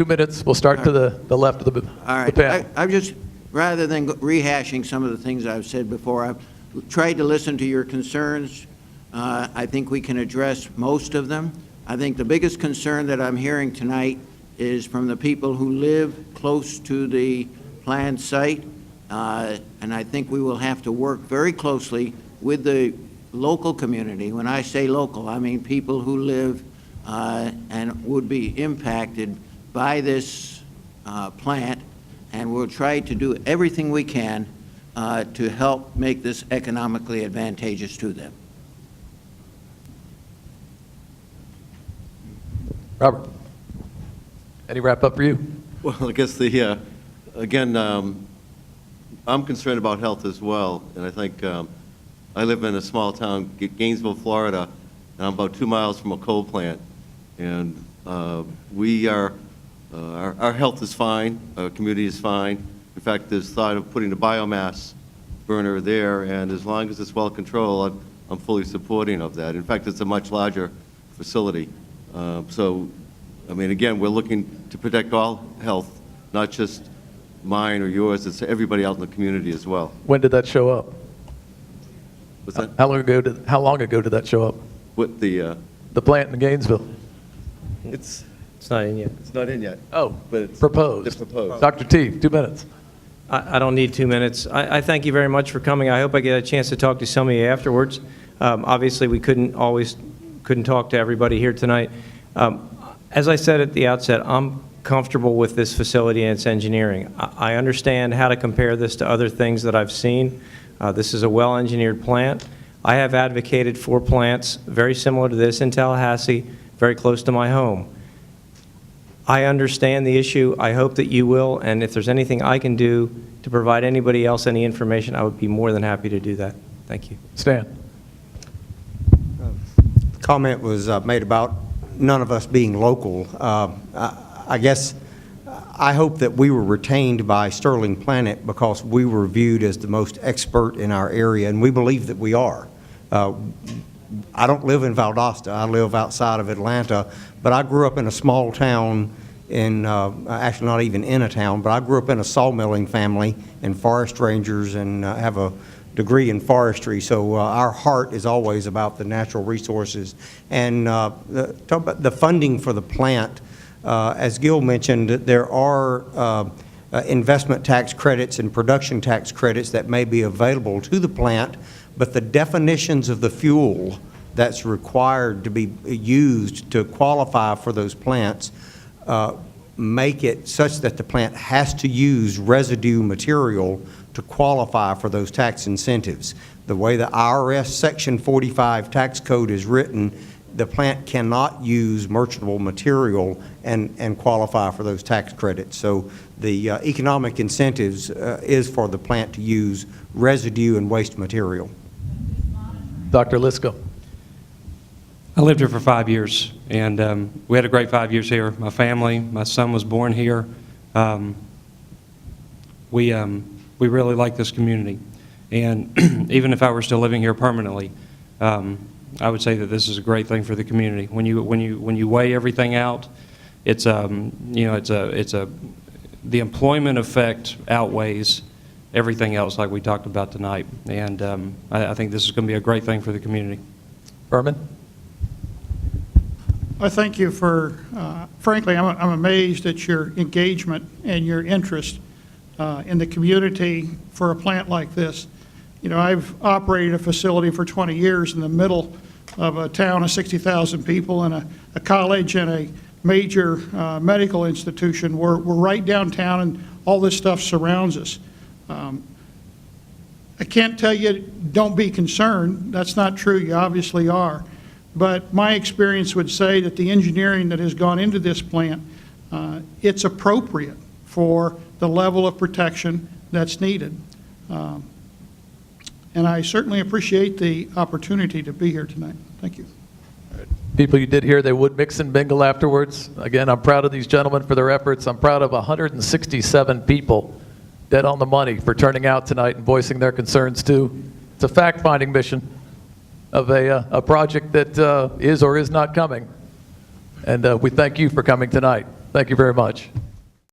2 minutes. We'll start to the left of the All right. panel. I've just, rather than rehashing some of the things I've said before, I've tried to listen to your concerns. I think we can address most of them. I think the biggest concern that I'm hearing tonight is from the people who live close to the planned site, and I think we will have to work very closely with the local community. When I say local, I mean people who live and would be impacted by this plant, and we'll try to do everything we can to help make this economically advantageous to them. Robert, any wrap up for you? Well, I guess again, I'm concerned about health as well, and I think I live in a small town, Gainesville, Florida, and I'm about 2 miles from a coal plant, and we are, our health is fine, our community is fine. In fact, there's thought of putting a biomass burner there, and as long as it's well controlled, I'm fully supporting of that. In fact, it's a much larger facility. So, I mean, again, we're looking to protect all health, not just mine or yours, it's everybody out in the community as well. When did that show up? What's that? How long ago did that show up? What The plant in Gainesville. it's It's not in yet. not in yet. Oh, But it's proposed. It's proposed. Dr. Teague, 2 minutes. I don't need 2 minutes. I thank you very much for coming. I hope I get a chance to talk to some of you afterwards. Obviously, we couldn't talk to everybody here tonight. As I said at the outset, I'm comfortable with this facility and its engineering. I understand how to compare this to other things that I've seen. This is a well-engineered plant. I have advocated for plants very similar to this in Tallahassee, very close to my home. I understand the issue. I hope that you will, and if there's anything I can do to provide anybody else any information, I would be more than happy to do that. Thank you. Stan. Comment was made about none of us being local. I guess I hope that we were retained by Sterling Planet because we were viewed as the most expert in our area, and we believe that we are. I don't live in Valdosta. I live outside of Atlanta, but I grew up in a small town in, actually not even in a town, but I grew up in a sawmilling family and forest rangers and have a degree in forestry, so our heart is always about the natural resources. And talk about the funding for the plant, as Gil mentioned, there are investment tax credits and production tax credits that may be available to the plant, but the definitions of the fuel that's required to be used to qualify for those plants make it such that the plant has to use residue material to qualify for those tax incentives. The way the IRS Section 45 tax code is written, the plant cannot use merchantable material and qualify for those tax credits. So the economic incentives is for the plant to use residue and waste material. Dr. Lisco. I lived here for 5 years, and we had a great 5 years here. My family, my son was born here. We really like this community, and even if I were still living here permanently, I would say that this is a great thing for the community. When you weigh everything out, it's the employment effect outweighs everything else, like we talked about tonight, and I think this is going to be a great thing for the community. Berman. I thank you for, frankly, I'm amazed at your engagement and your interest in the community for a plant like this. You know, I've operated a facility for 20 years in the middle of a town of 60,000 people and a college and a major medical institution. We're right downtown and all this stuff surrounds us. I can't tell you don't be concerned. That's not true. You obviously are. But my experience would say that the engineering that has gone into this plant, it's appropriate for the level of protection that's needed. And I certainly appreciate the opportunity to be here tonight. Thank you. People you did hear, they would mix and mingle afterwards. Again, I'm proud of these gentlemen for their efforts. I'm proud of 167 people dead on the money for turning out tonight and voicing their concerns too. It's a fact-finding mission of a project that is or is not coming. And we thank you for coming tonight. Thank you very much.